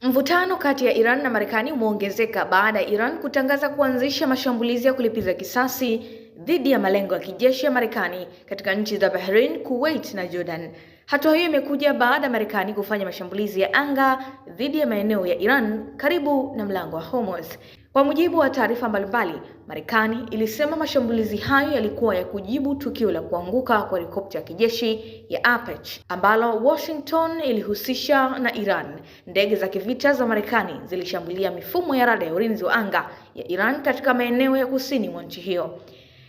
Mvutano kati ya Iran na Marekani umeongezeka baada ya Iran kutangaza kuanzisha mashambulizi ya kulipiza kisasi dhidi ya malengo ya kijeshi ya Marekani katika nchi za Bahrain, Kuwait na Jordan. Hatua hiyo imekuja baada ya Marekani kufanya mashambulizi ya anga dhidi ya maeneo ya Iran karibu na mlango wa Hormuz. Kwa mujibu wa taarifa mbalimbali, Marekani ilisema mashambulizi hayo yalikuwa ya kujibu tukio la kuanguka kwa helikopta ya kijeshi ya Apache ambalo Washington ilihusisha na Iran. Ndege za kivita za Marekani zilishambulia mifumo ya rada ya ulinzi wa anga ya Iran katika maeneo ya kusini mwa nchi hiyo.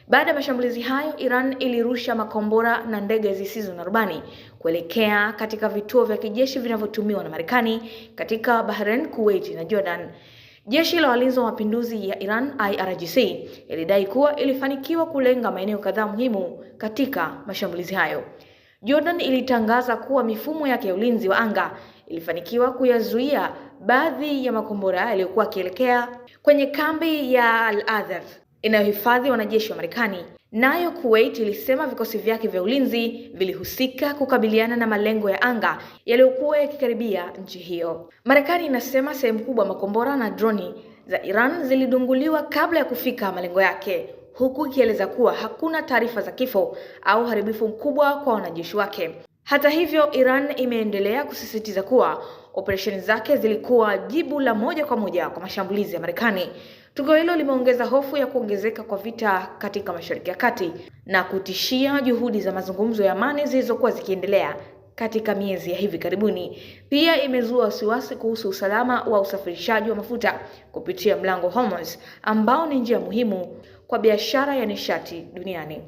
Baada ya mashambulizi hayo, Iran ilirusha makombora na ndege zisizo na rubani kuelekea katika vituo vya kijeshi vinavyotumiwa na Marekani katika Bahrain, Kuwait na Jordan. Jeshi la Walinzi wa Mapinduzi ya Iran IRGC ilidai kuwa ilifanikiwa kulenga maeneo kadhaa muhimu katika mashambulizi hayo. Jordan ilitangaza kuwa mifumo yake ya ulinzi wa anga ilifanikiwa kuyazuia baadhi ya makombora yaliyokuwa yakielekea kwenye kambi ya Al-Adhar inayohifadhi wanajeshi wa Marekani. Nayo Kuwait ilisema vikosi vyake vya ulinzi vilihusika kukabiliana na malengo ya anga yaliyokuwa yakikaribia nchi hiyo. Marekani inasema sehemu kubwa makombora na droni za Iran zilidunguliwa kabla ya kufika malengo yake, huku ikieleza kuwa hakuna taarifa za kifo au uharibifu mkubwa kwa wanajeshi wake. Hata hivyo, Iran imeendelea kusisitiza kuwa operesheni zake zilikuwa jibu la moja kwa moja kwa mashambulizi ya Marekani. Tukio hilo limeongeza hofu ya kuongezeka kwa vita katika Mashariki ya Kati na kutishia juhudi za mazungumzo ya amani zilizokuwa zikiendelea katika miezi ya hivi karibuni. Pia imezua wasiwasi kuhusu usalama wa usafirishaji wa mafuta kupitia mlango Hormuz ambao ni njia muhimu kwa biashara ya nishati duniani.